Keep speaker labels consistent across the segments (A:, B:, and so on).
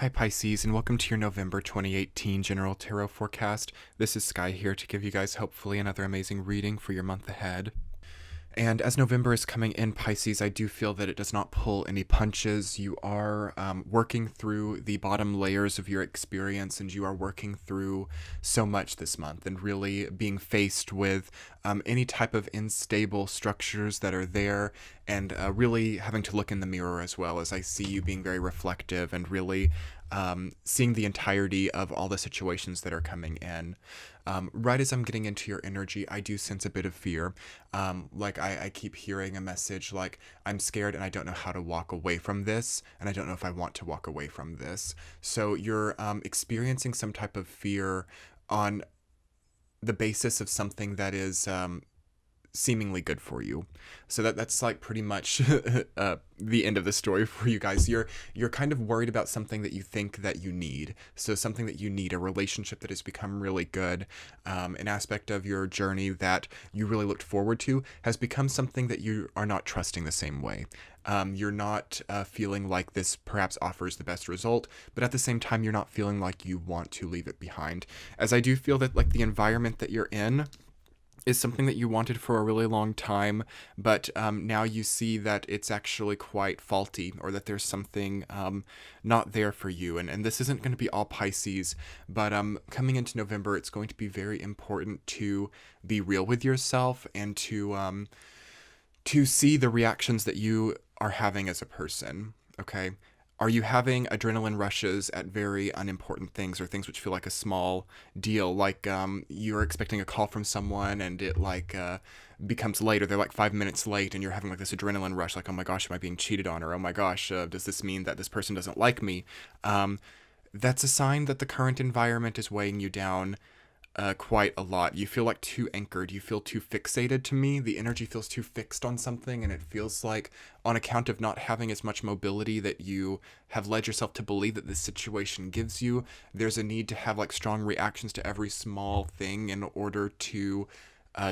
A: Hi Pisces, and welcome to your November 2018 General Tarot Forecast. This is Sky here to give you guys hopefully another amazing reading for your month ahead. And as November is coming in, Pisces, I do feel that it does not pull any punches. You are working through the bottom layers of your experience, and you are working through so much this month, and really being faced with any type of unstable structures that are there, and really having to look in the mirror as well, as I see you being very reflective and really seeing the entirety of all the situations that are coming in. Right as I'm getting into your energy, I do sense a bit of fear. I keep hearing a message like, I'm scared and I don't know how to walk away from this, and I don't know if I want to walk away from this. So you're experiencing some type of fear on the basis of something that is seemingly good for you. So that's like pretty much the end of the story for you guys. You're kind of worried about something that you think that you need. So something that you need, a relationship that has become really good, an aspect of your journey that you really looked forward to has become something that you are not trusting the same way. You're not feeling like this perhaps offers the best result, but at the same time, you're not feeling like you want to leave it behind. As I do feel that like the environment that you're in is something that you wanted for a really long time, but now you see that it's actually quite faulty, or that there's something not there for you. And this isn't going to be all Pisces, but coming into November, it's going to be very important to be real with yourself and to see the reactions that you are having as a person, okay? Are you having adrenaline rushes at very unimportant things, or things which feel like a small deal? Like you're expecting a call from someone and it becomes late, or they're like 5 minutes late, and you're having like this adrenaline rush, like, oh my gosh, am I being cheated on? Or oh my gosh, does this mean that this person doesn't like me? That's a sign that the current environment is weighing you down quite a lot. You feel like too anchored. You feel too fixated to me. The energy feels too fixed on something, and it feels like on account of not having as much mobility that you have led yourself to believe that this situation gives you, there's a need to have like strong reactions to every small thing in order to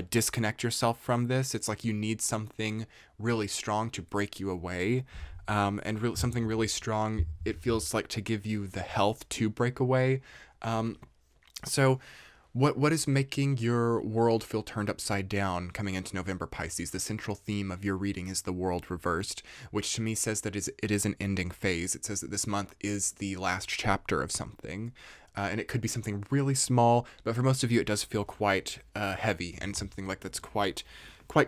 A: disconnect yourself from this. It's like you need something really strong to break you away. Something really strong, it feels like, to give you the health to break away. So what is making your world feel turned upside down coming into November, Pisces? The central theme of your reading is the world reversed, which to me says that it is an ending phase. It says that this month is the last chapter of something, and it could be something really small, but for most of you it does feel quite heavy, and something like that's quite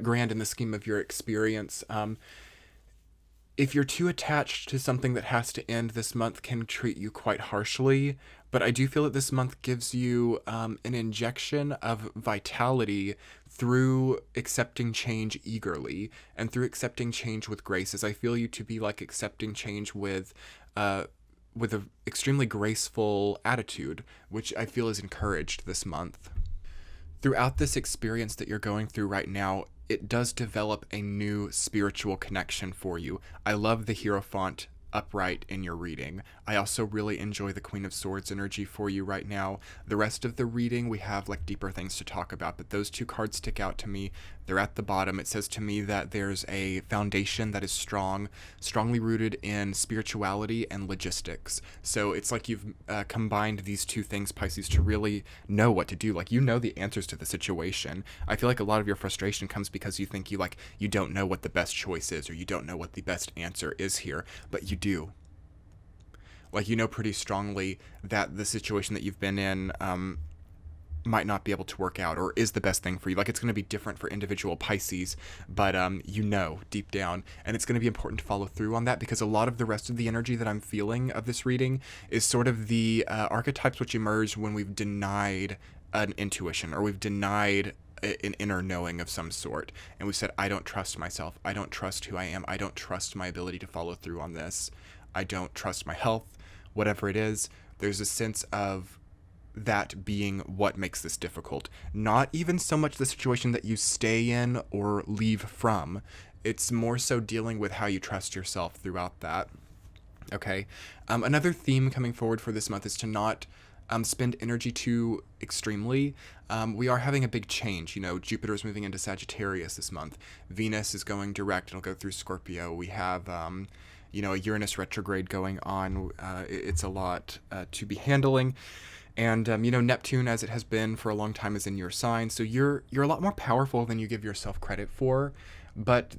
A: grand in the scheme of your experience. If you're too attached to something that has to end, this month can treat you quite harshly. But I do feel that this month gives you an injection of vitality through accepting change eagerly, and through accepting change with grace, as I feel you to be like accepting change with an extremely graceful attitude, which I feel is encouraged this month. Throughout this experience that you're going through right now, it does develop a new spiritual connection for you. I love the Hierophant upright in your reading. I also really enjoy the Queen of Swords energy for you right now. The rest of the reading, we have like deeper things to talk about, but those two cards stick out to me. They're at the bottom. It says to me that there's a foundation that is strongly rooted in spirituality and logistics. So it's like you've combined these two things, Pisces, to really know what to do. Like, you know the answers to the situation. I feel like a lot of your frustration comes because you think you don't know what the best choice is, or you don't know what the best answer is here, but you do. Like, you know pretty strongly that the situation that you've been in might not be able to work out, or is the best thing for you. Like, it's going to be different for individual Pisces, but you know deep down, and it's going to be important to follow through on that, because a lot of the rest of the energy that I'm feeling of this reading is sort of the archetypes which emerge when we've denied an intuition, or we've denied an inner knowing of some sort, and we said, I don't trust myself, I don't trust who I am, I don't trust my ability to follow through on this, I don't trust my health, whatever it is. There's a sense of that being what makes this difficult. Not even so much the situation that you stay in or leave from. It's more so dealing with how you trust yourself throughout that. Okay. Another theme coming forward for this month is to not spend energy too extremely. We are having a big change. Jupiter is moving into Sagittarius this month. Venus is going direct. It'll go through Scorpio. We have a Uranus retrograde going on. It's a lot to be handling. And Neptune, as it has been for a long time, is in your sign, so you're a lot more powerful than you give yourself credit for. But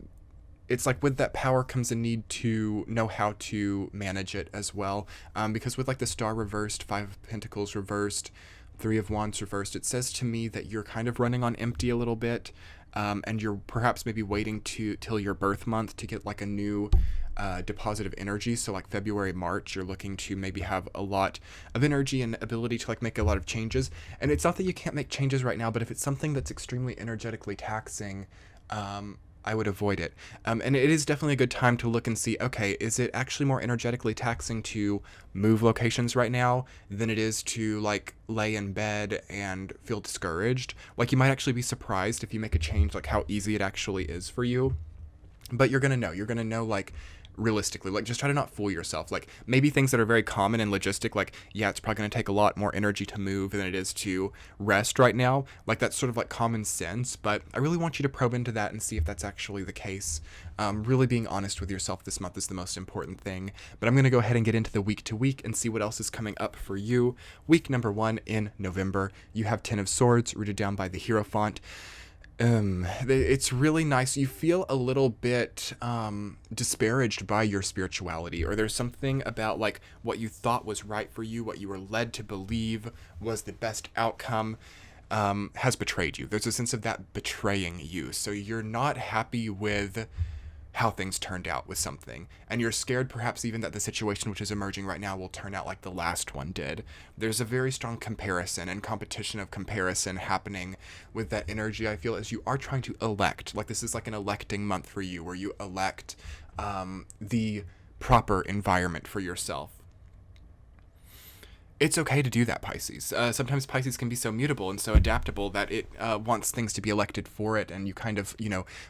A: it's like with that power comes a need to know how to manage it as well. Because with like the Star reversed, Five of Pentacles reversed, Three of Wands reversed, it says to me that you're kind of running on empty a little bit. And you're perhaps maybe waiting till your birth month to get like a new deposit of energy. So like February, March, you're looking to maybe have a lot of energy and ability to like make a lot of changes. And it's not that you can't make changes right now, but if it's something that's extremely energetically taxing, I would avoid it. And it is definitely a good time to look and see, okay, is it actually more energetically taxing to move locations right now than it is to like lay in bed and feel discouraged? Like you might actually be surprised if you make a change, like how easy it actually is for you. But you're going to know like realistically, like just try to not fool yourself. Like maybe things that are very common and logistic, like, yeah, it's probably going to take a lot more energy to move than it is to rest right now. Like that's sort of like common sense, but I really want you to probe into that and see if that's actually the case. Really being honest with yourself this month is the most important thing. But I'm going to go ahead and get into the week to week and see what else is coming up for you. Week number 1 in November, you have 10 of Swords rooted down by the Hierophant. It's really nice. You feel a little bit disparaged by your spirituality, or there's something about like what you thought was right for you, what you were led to believe was the best outcome, has betrayed you. There's a sense of that betraying you. So you're not happy with how things turned out with something, and you're scared perhaps even that the situation which is emerging right now will turn out like the last one did. There's a very strong comparison and competition of comparison happening with that energy, I feel, as you are trying to elect. Like this is like an electing month for you, where you elect the proper environment for yourself. It's okay to do that, Pisces. Sometimes Pisces can be so mutable and so adaptable that it wants things to be elected for it, and you kind of,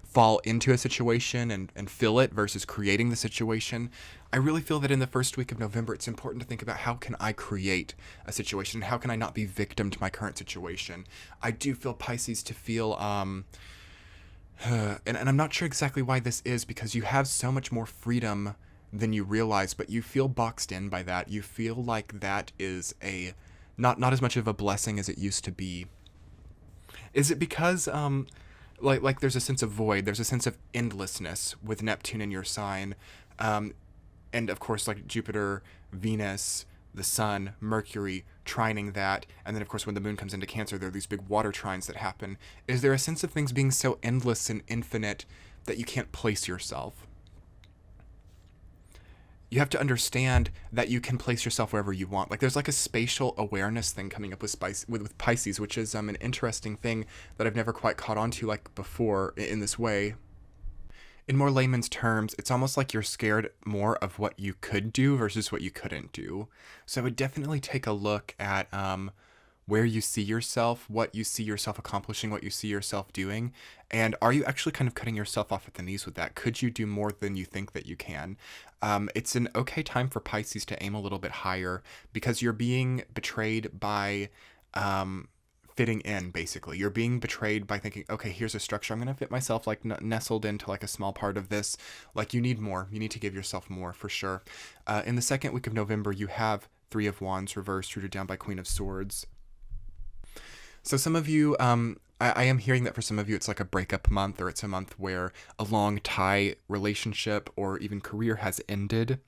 A: fall into a situation and fill it versus creating the situation. I really feel that in the first week of November, it's important to think about how can I create a situation? How can I not be victim to my current situation? I do feel Pisces to feel, and I'm not sure exactly why this is, because you have so much more freedom than you realize, but you feel boxed in by that. You feel like that is not as much of a blessing as it used to be. Is it because like there's a sense of void, there's a sense of endlessness with Neptune in your sign, and of course like Jupiter, Venus, the Sun, Mercury trining that, and then of course when the Moon comes into Cancer, there are these big water trines that happen. Is there a sense of things being so endless and infinite that you can't place yourself? You have to understand that you can place yourself wherever you want. Like there's like a spatial awareness thing coming up with Pisces, which is an interesting thing that I've never quite caught on to like before in this way. In more layman's terms, it's almost like you're scared more of what you could do versus what you couldn't do. So I would definitely take a look at where you see yourself, what you see yourself accomplishing, what you see yourself doing, and are you actually kind of cutting yourself off at the knees with that? Could you do more than you think that you can? It's an okay time for Pisces to aim a little bit higher, because you're being betrayed by fitting in, basically. You're being betrayed by thinking, okay, here's a structure, I'm going to fit myself like nestled into like a small part of this. Like you need more. You need to give yourself more for sure. In the second week of November, you have Three of Wands reversed, rooted down by Queen of Swords. So some of you, I am hearing that for some of you, it's like a breakup month, or it's a month where a long tie relationship or even career has ended.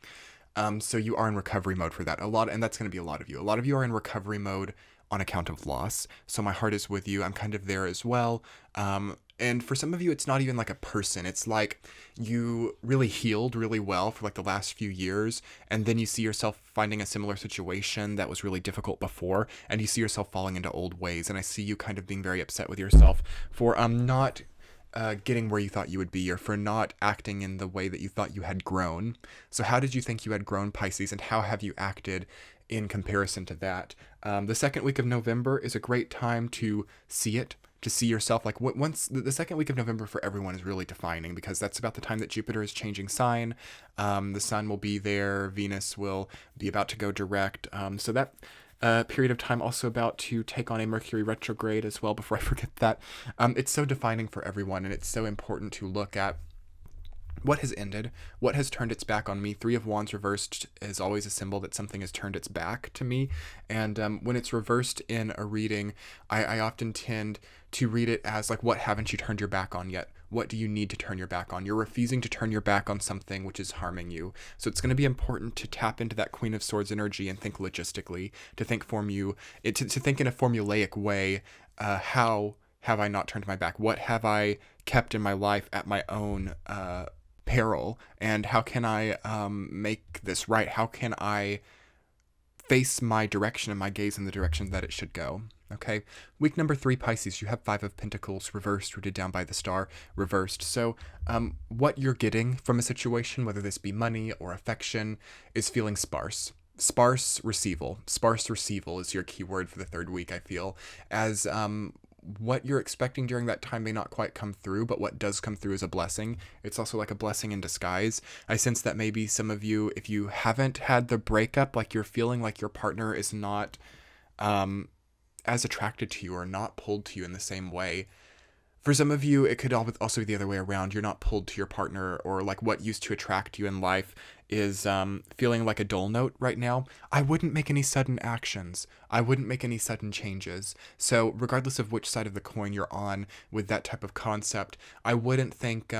A: So you are in recovery mode for that. And that's going to be a lot of you. A lot of you are in recovery mode on account of loss. So my heart is with you. I'm kind of there as well. And for some of you, it's not even like a person. It's like you really healed really well for like the last few years, and then you see yourself finding a similar situation that was really difficult before, and you see yourself falling into old ways. And I see you kind of being very upset with yourself for not getting where you thought you would be, or for not acting in the way that you thought you had grown. So how did you think you had grown, Pisces, and how have you acted in comparison to that? The second week of November is a great time to see it, to see yourself. Like once the second week of November for everyone is really defining, because that's about the time that Jupiter is changing sign. The Sun will be there. Venus will be about to go direct. So that period of time also about to take on a Mercury retrograde as well, before I forget that. It's so defining for everyone, and it's so important to look at What has ended? What has turned its back on me? Three of Wands reversed is always a symbol that something has turned its back to me. And when it's reversed in a reading, I often tend to read it as like, what haven't you turned your back on yet? What do you need to turn your back on? You're refusing to turn your back on something which is harming you. So it's going to be important to tap into that Queen of Swords energy and think logistically, to think to think in a formulaic way. How have I not turned my back? What have I kept in my life at my own peril, and how can I make this right? How can I face my direction and my gaze in the direction that it should go? Okay, week number 3, Pisces, you have 5 of Pentacles reversed, rooted down by the star, reversed. So what you're getting from a situation, whether this be money or affection, is feeling sparse. Sparse receival. Sparse receival is your key word for the 3rd week, I feel, as what you're expecting during that time may not quite come through, but what does come through is a blessing. It's also like a blessing in disguise. I sense that maybe some of you, if you haven't had the breakup, like you're feeling like your partner is not as attracted to you or not pulled to you in the same way. For some of you, it could also be the other way around. You're not pulled to your partner, or like what used to attract you in life is feeling like a dull note right now. I wouldn't make any sudden actions. I wouldn't make any sudden changes. So regardless of which side of the coin you're on with that type of concept, I wouldn't think,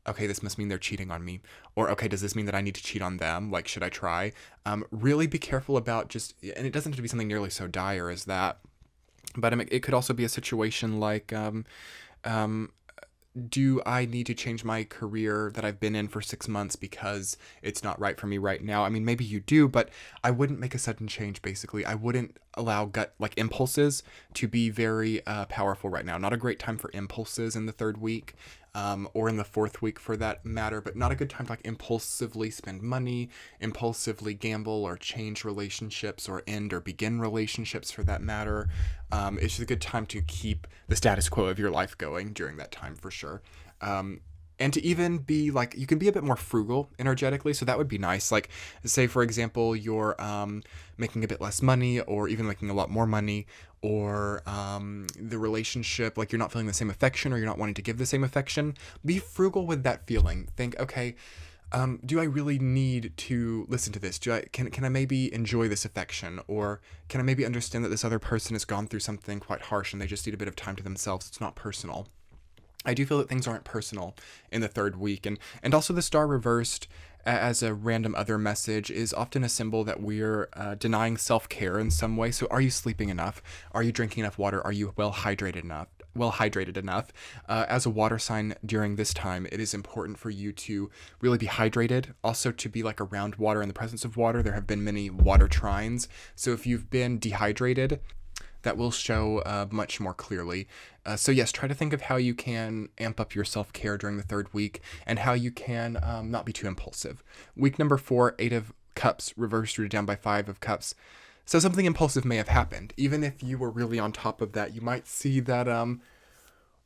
A: okay, this must mean they're cheating on me. Or, okay, does this mean that I need to cheat on them? Like, should I try? Really be careful about and it doesn't have to be something nearly so dire as that. But it could also be a situation like, do I need to change my career that I've been in for 6 months because it's not right for me right now? I mean, maybe you do, but I wouldn't make a sudden change, basically. I wouldn't allow impulses to be very powerful right now. Not a great time for impulses in the 3rd week. Or in the 4th week for that matter, but not a good time to impulsively spend money, impulsively gamble, or change relationships, or end or begin relationships for that matter. It's just a good time to keep the status quo of your life going during that time for sure. And to even be you can be a bit more frugal energetically, so that would be nice. Like, say for example, you're making a bit less money, or even making a lot more money, or the relationship, you're not feeling the same affection, or you're not wanting to give the same affection. Be frugal with that feeling. Think, okay, do I really need to listen to this? Can I maybe enjoy this affection? Or can I maybe understand that this other person has gone through something quite harsh and they just need a bit of time to themselves? It's not personal. I do feel that things aren't personal in the 3rd week. And also the star reversed as a random other message is often a symbol that we're denying self-care in some way. So are you sleeping enough? Are you drinking enough water? Are you well hydrated enough? As a water sign during this time, it is important for you to really be hydrated. Also to be around water, in the presence of water. There have been many water trines. So if you've been dehydrated, that will show much more clearly. So yes, try to think of how you can amp up your self-care during the 3rd week, and how you can not be too impulsive. Week number 4, 8 of Cups, reversed, rooted down by 5 of Cups. So something impulsive may have happened. Even if you were really on top of that, you might see that,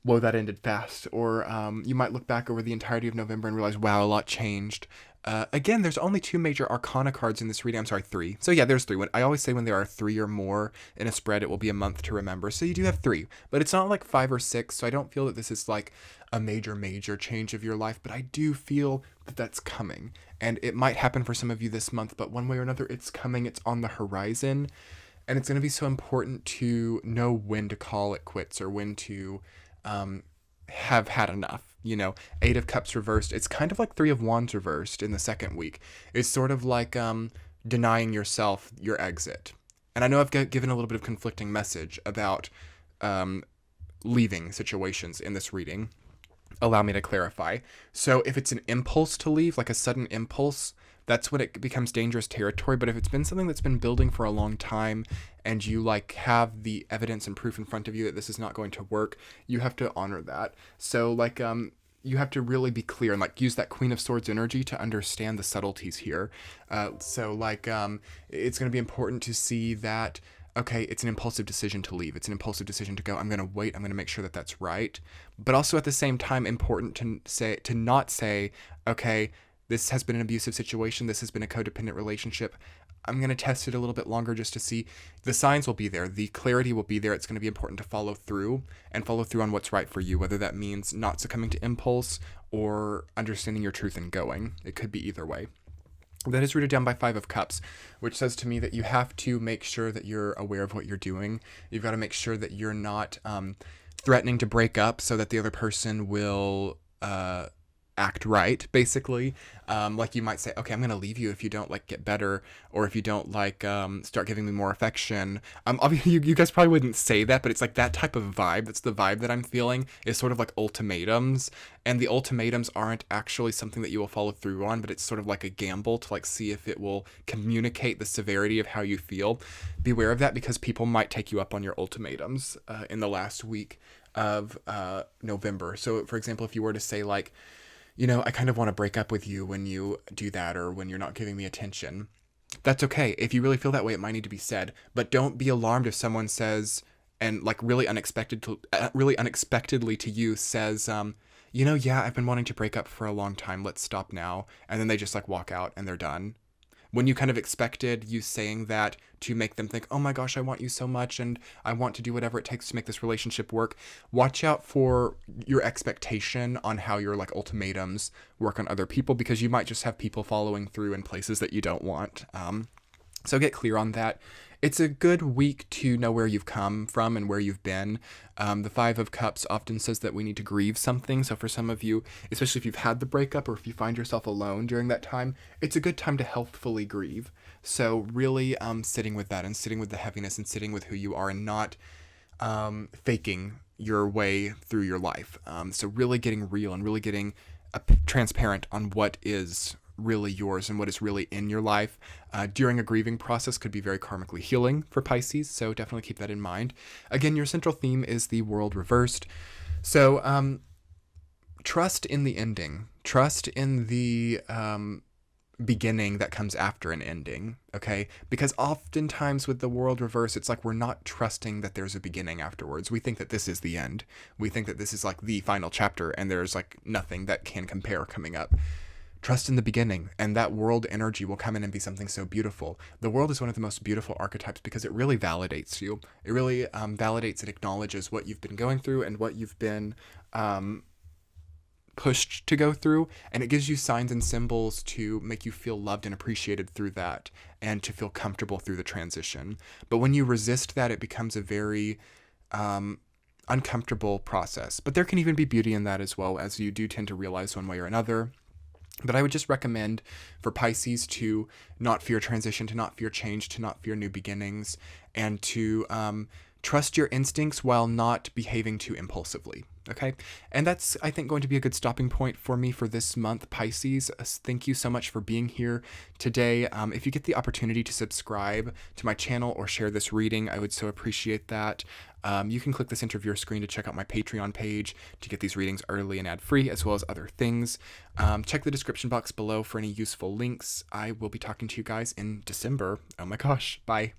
A: whoa, that ended fast. Or you might look back over the entirety of November and realize, wow, a lot changed. Again, there's only 2 major arcana cards in this reading. I'm sorry, 3. So yeah, there's 3. I always say when there are 3 or more in a spread, it will be a month to remember. So you do have 3, but it's not 5 or 6. So I don't feel that this is a major change of your life, but I do feel that that's coming. And it might happen for some of you this month, but one way or another, it's coming. It's on the horizon. And it's going to be so important to know when to call it quits, or when to have had enough. 8 of Cups reversed. It's kind of like 3 of Wands reversed in the 2nd week. It's sort of like denying yourself your exit. And I know I've given a little bit of conflicting message about leaving situations in this reading. Allow me to clarify. So if it's an impulse to leave, like a sudden impulse, that's when it becomes dangerous territory. But if it's been something that's been building for a long time, and you have the evidence and proof in front of you that this is not going to work, you have to honor that. So you have to really be clear and use that Queen of Swords energy to understand the subtleties here. It's going to be important to see that, okay, it's an impulsive decision to leave. It's an impulsive decision to go, I'm going to wait. I'm going to make sure that that's right. But also at the same time, important to not say, okay, this has been an abusive situation. This has been a codependent relationship. I'm going to test it a little bit longer just to see. The signs will be there. The clarity will be there. It's going to be important to follow through on what's right for you, whether that means not succumbing to impulse or understanding your truth and going. It could be either way. That is rooted down by Five of Cups, which says to me that you have to make sure that you're aware of what you're doing. You've got to make sure that you're not threatening to break up so that the other person will act right, basically. Like you might say, okay, I'm going to leave you if you don't like get better, or if you don't like start giving me more affection. Obviously you guys probably wouldn't say that, but it's like that type of vibe. That's the vibe that I'm feeling, is sort of like ultimatums. And the ultimatums aren't actually something that you will follow through on, but it's sort of like a gamble to like see if it will communicate the severity of how you feel. Beware of that, because people might take you up on your ultimatums in the last week of November. So for example, if you were to say like, you know, I kind of want to break up with you when you do that, or when you're not giving me attention. That's okay. If you really feel that way, it might need to be said, but don't be alarmed if someone says, and like really unexpectedly to you says, you know, yeah, I've been wanting to break up for a long time. Let's stop now. And then they just like walk out and they're done. When you kind of expected you saying that to make them think, oh my gosh, I want you so much and I want to do whatever it takes to make this relationship work. Watch out for your expectation on how your like ultimatums work on other people, because you might just have people following through in places that you don't want. So get clear on that. It's a good week to know where you've come from and where you've been. The Five of Cups often says that we need to grieve something. So for some of you, especially if you've had the breakup or if you find yourself alone during that time, it's a good time to healthfully grieve. So really sitting with that and sitting with the heaviness and sitting with who you are, and not faking your way through your life. So really getting real and really getting transparent on what is really yours and what is really in your life during a grieving process could be very karmically healing for Pisces, so definitely keep that in mind. Again, your central theme is the world reversed, so trust in the ending, trust in the beginning that comes after an ending, okay? Because oftentimes with the world reverse, it's like we're not trusting that there's a beginning afterwards. We think that this is the end. We think that this is like the final chapter and there's like nothing that can compare coming up. Trust in the beginning, and that world energy will come in and be something so beautiful. The world is one of the most beautiful archetypes because it really validates you. It really validates and acknowledges what you've been going through and what you've been pushed to go through, and it gives you signs and symbols to make you feel loved and appreciated through that, and to feel comfortable through the transition. But when you resist that, it becomes a very uncomfortable process. But there can even be beauty in that as well, as you do tend to realize one way or another. But I would just recommend for Pisces to not fear transition, to not fear change, to not fear new beginnings, and to trust your instincts while not behaving too impulsively. Okay. And that's, I think, going to be a good stopping point for me for this month, Pisces. Thank you so much for being here today. If you get the opportunity to subscribe to my channel or share this reading, I would so appreciate that. You can click the center of your screen to check out my Patreon page to get these readings early and ad-free, as well as other things. Check the description box below for any useful links. I will be talking to you guys in December. Oh my gosh. Bye.